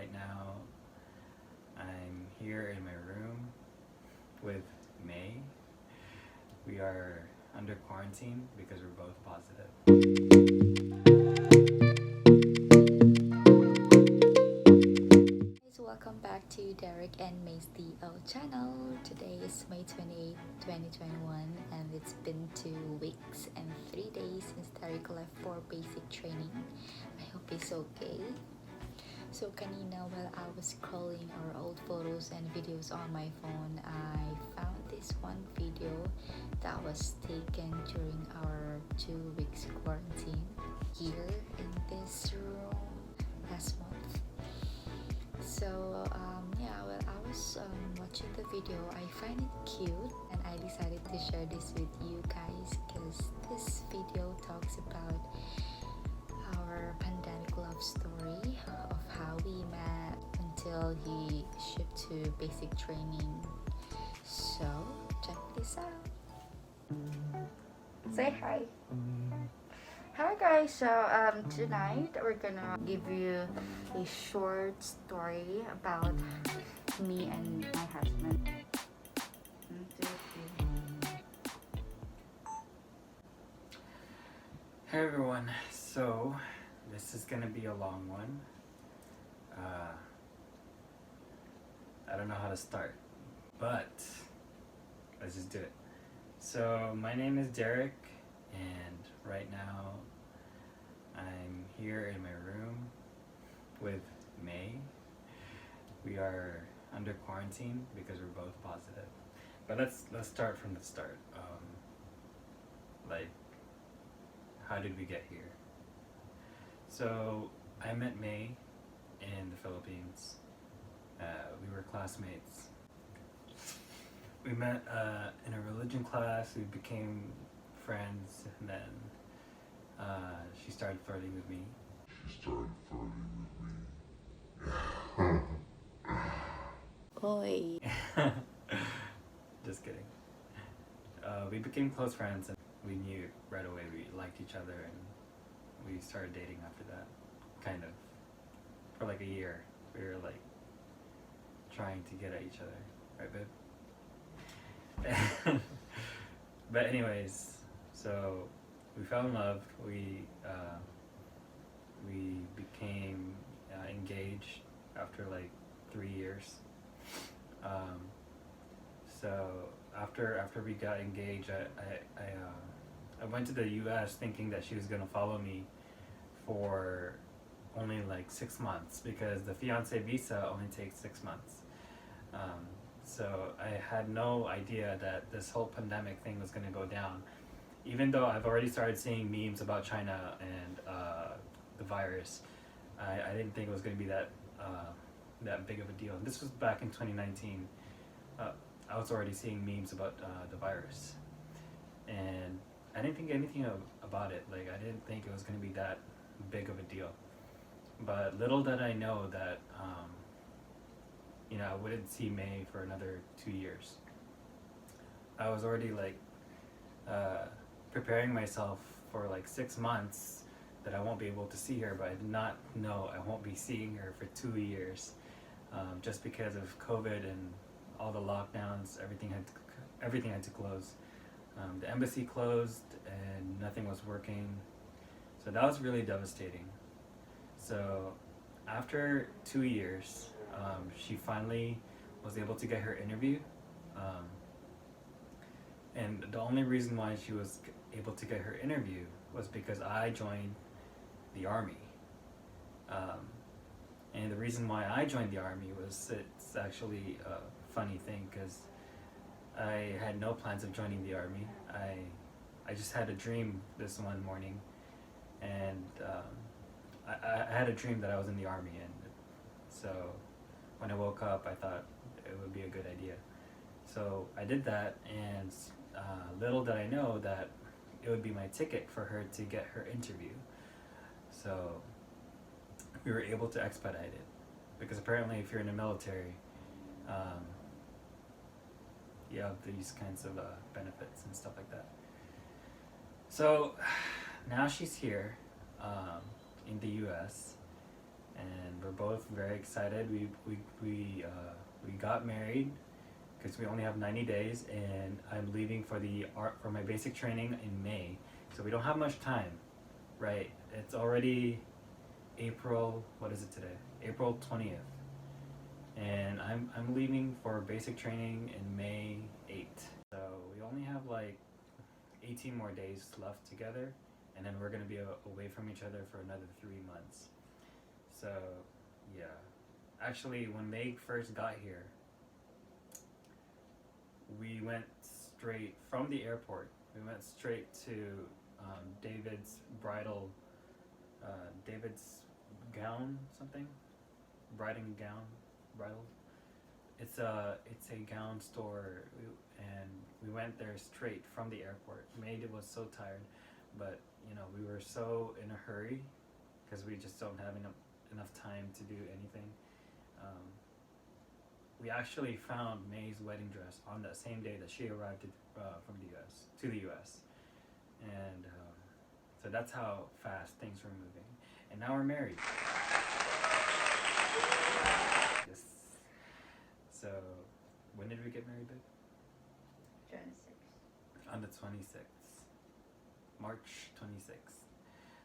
right now I'm here in my room with May. We are under quarantine because we're both positive. Guys, welcome back to Derek and May's channel. Today is May 28, 2021, and it's been 2 weeks and 3 days since Derek left for basic training. I hope he's okay. So kanina, while I was scrolling our old photos and videos on my phone, I found this one video that was taken during our 2 weeks quarantine here in this room last month. So while I was watching the video, I find it cute and I decided to share this with you guys because this video talks about our pandemic love story of how we met until he shipped to basic training. So check this out. Say hi. Hi guys, so tonight we're gonna give you a short story about me and my husband. Hey everyone, so this is gonna be a long one. I don't know how to start, but let's just do it. So my name is Derek, and right now I'm here in my room with May. We are under quarantine because we're both positive. But let's start from the start. How did we get here? So I met May in the Philippines. We were classmates. We met in a religion class. We became friends, and then she started flirting with me. Oi. Just kidding. We became close friends, and we knew right away we liked each other, and we started dating after that. Kind of. For like a year, we were like trying to get at each other, right, babe? But anyways, so we fell in love. We became engaged after like 3 years. So after we got engaged, I went to the U.S. thinking that she was gonna follow me for only like 6 months because the fiance visa only takes 6 months. So I had no idea that this whole pandemic thing was gonna go down, even though I've already started seeing memes about China and the virus. I didn't think it was gonna be that big of a deal. And this was back in 2019. I was already seeing memes about the virus, and I didn't think anything about it. Like, I didn't think it was going to be that big of a deal. But little did I know that I wouldn't see May for another 2 years. I was already like preparing myself for like 6 months that I won't be able to see her, but I did not know I won't be seeing her for 2 years, just because of COVID and all the lockdowns. Everything had to close. The embassy closed and nothing was working, so that was really devastating. So after 2 years, she finally was able to get her interview, and the only reason why she was able to get her interview was because I joined the army. And the reason why I joined the army was, it's actually a funny thing, because I had no plans of joining the army. I just had a dream this one morning, and I had a dream that I was in the army, and so when I woke up I thought it would be a good idea. So I did that, and little did I know that it would be my ticket for her to get her interview. So we were able to expedite it, because apparently if you're in the military, you have these kinds of benefits and stuff like that. So now she's here in the US, and we're both very excited. We got married because we only have 90 days, and I'm leaving for my basic training in May, so we don't have much time, right? It's already April. What is it today? April 20th, and I'm leaving for basic training in May 8th. So we only have like 18 more days left together, and then we're gonna be away from each other for another 3 months. So yeah, actually, when Meg first got here, we went straight from the airport. We went straight to David's bridal, David's gown, something, bridal. It's a gown store, and we went there straight from the airport. Maid was so tired, but we were so in a hurry because we just don't have enough time to do anything. We actually found May's wedding dress on that same day that she arrived from the U.S. to the U.S. And so that's how fast things were moving. And now we're married. Yes. So when did we get married, babe? 26. On the 26th. March 26th.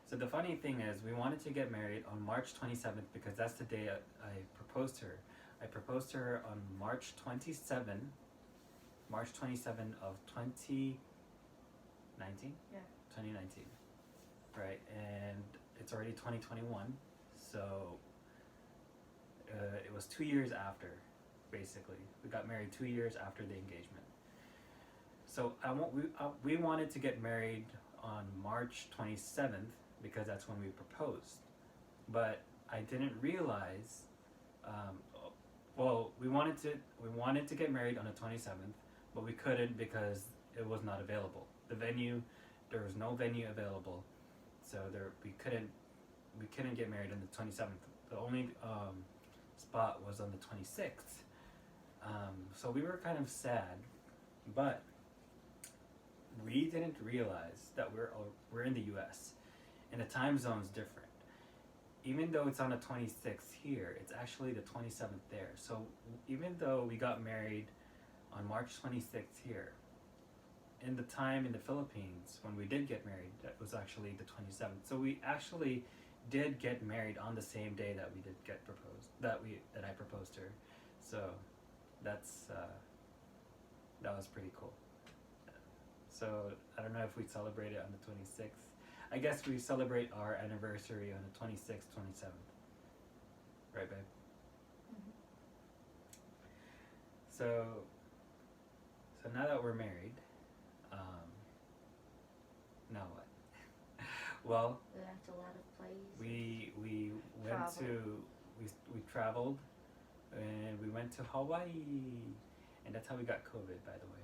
So the funny thing is, we wanted to get married on March 27th because that's the day I proposed to her. I proposed to her on March 27 of 2019? Yeah. 2019. Right, and it's already 2021, so it was 2 years after, basically. We got married 2 years after the engagement. So we wanted to get married on March 27th because that's when we proposed. But I didn't realize, we wanted to get married on the 27th, but we couldn't because it was not available. There was no venue available, so we couldn't get married on the 27th. The only spot was on the 26th. So we were kind of sad, but we didn't realize that we're in the U.S. and the time zone's different. Even though it's on the 26th here, it's actually the 27th there. So even though we got married on March 26th here, in the time in the Philippines when we did get married, that was actually the 27th. So we actually did get married on the same day that we did get proposed, that I proposed to her. So that was pretty cool. So I don't know if we celebrate it on the 26th. I guess we celebrate our anniversary on the 26th, 27th. Right, babe? Mm-hmm. So now that we're married, now what? Well, We went to a lot of places. we traveled, and we went to Hawaii, and that's how we got COVID, by the way.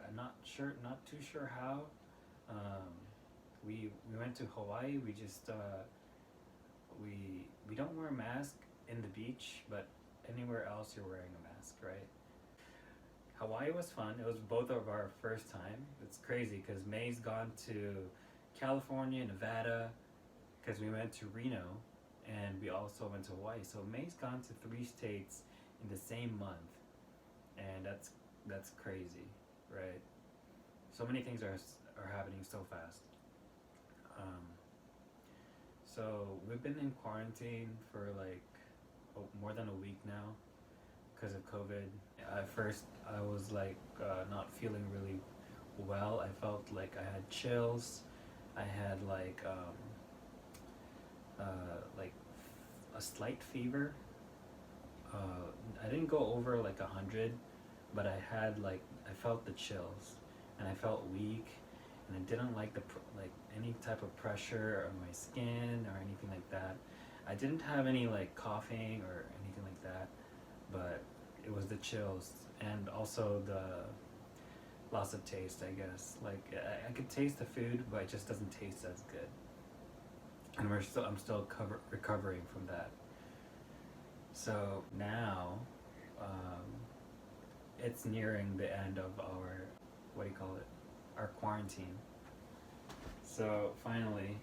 I'm not too sure how. We went to Hawaii. We just we don't wear a mask in the beach, but anywhere else you're wearing a mask, right? Hawaii was fun. It was both of our first time. It's crazy because May's gone to California, Nevada, because we went to Reno, and we also went to Hawaii. So May's gone to 3 states in the same month, and that's crazy, right? So many things are happening so fast. So we've been in quarantine for like more than a week now because of COVID. At first, I was like not feeling really well. I felt like I had chills. I had like a slight fever. I didn't go over like 100, but I felt the chills, and I felt weak, and I didn't like any type of pressure on my skin or anything like that. I didn't have any like coughing or anything like that, but it was the chills and also the loss of taste, I guess. Like I could taste the food, but it just doesn't taste as good. And I'm still recovering from that. So now, it's nearing the end of our, our quarantine. So finally,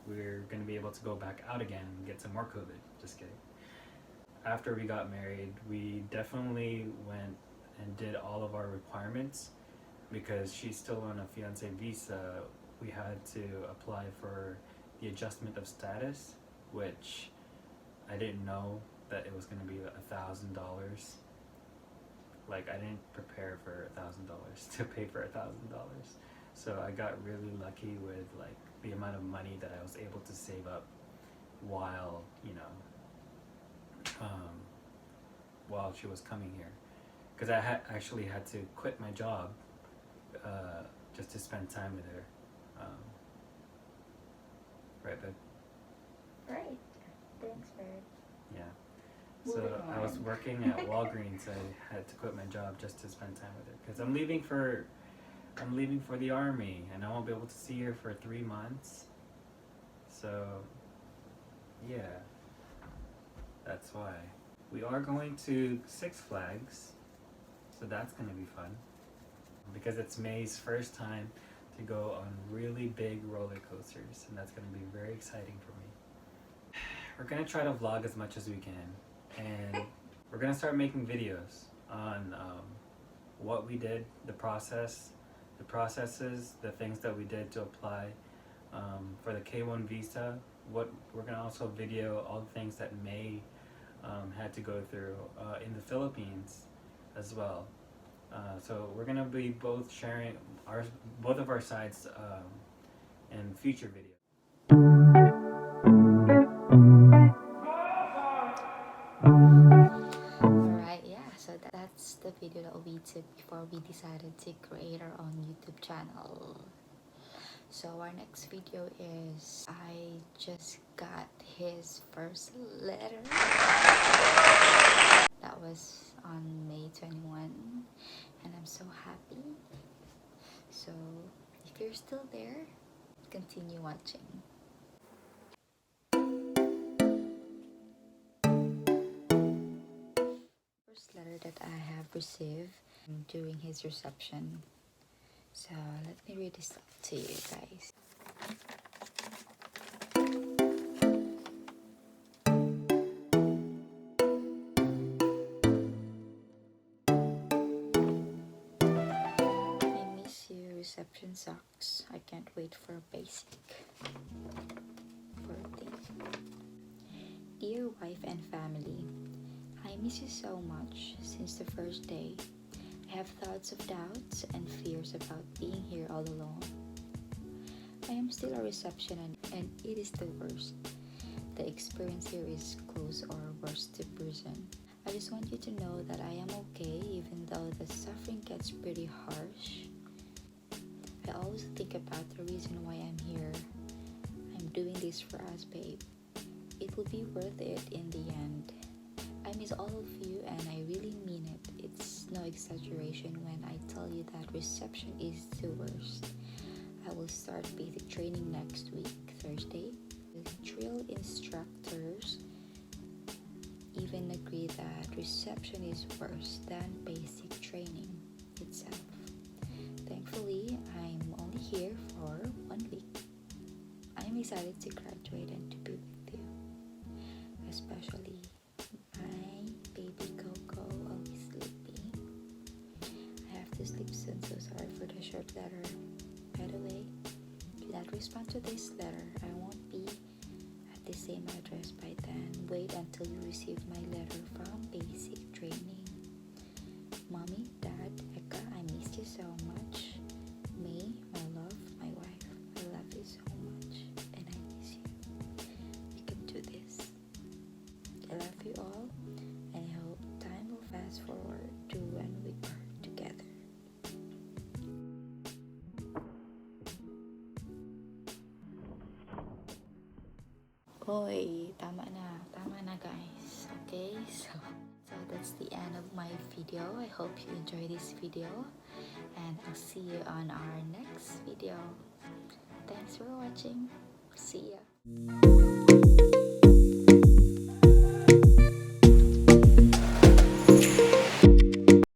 we're gonna be able to go back out again and get some more COVID. Just kidding. After we got married, we definitely went and did all of our requirements. Because she's still on a fiancé visa, we had to apply for the adjustment of status, which I didn't know that it was going to be $1,000. Like, I didn't prepare for $1,000 to pay for $1,000. So I got really lucky with like the amount of money that I was able to save up while, while she was coming here. Because I actually had to quit my job just to spend time with her. Right, babe? Right. Thanks, Bird. Yeah. Moving So I was on. working at Walgreens. I had to quit my job just to spend time with her because I'm leaving for the army and I won't be able to see her for 3 months. So yeah, that's why. We are going to Six Flags, so that's gonna be fun. Because it's May's first time to go on really big roller coasters, and that's going to be very exciting for me. We're going to try to vlog as much as we can, and we're going to start making videos on what we did, the processes, the things that we did to apply for the K1 visa. We're going to also video all the things that May had to go through in the Philippines as well. So we're gonna be both sharing both of our sides in future videos. Alright, yeah, so that's the video that we took before we decided to create our own YouTube channel. So our next video is I just got his first letter. That was on May 21 and I'm so happy. So if you're still there, continue watching. First letter that I have received during his reception. So let me read this out to you guys. I miss you, reception sucks. I can't wait for basic. 14. Dear wife and family, I miss you so much since the first day. I have thoughts of doubts and fears about being here all alone. I am still a receptionist and it is the worst. The experience here is close or worse to prison. I just want you to know that I am okay even though the suffering gets pretty harsh. I always think about the reason why I'm here. I'm doing this for us, babe. It will be worth it in the end. I miss all of you and I really mean it. It's no exaggeration when I tell you that reception is the worst. I will start basic training next week, Thursday. The drill instructors even agree that reception is worse than basic training itself. Thankfully, I'm only here for 1 week. I'm excited to graduate and to be with you, especially my baby Coco, always sleepy. I have to sleep soon, so sorry for the short letter. By the way, do not respond to this letter. I won't be at the same address by then. Wait until you receive my letter from basic training. Mommy, Dad, Eka, I missed you so much. May, my love, my wife, I love you so much and I miss you. We can do this. I love you all and I hope time will fast forward to when we are together. Oy, tama na guys. Okay, so that's the end of my video. I hope you enjoyed this video and I'll see you on our next video. Thanks for watching. See ya.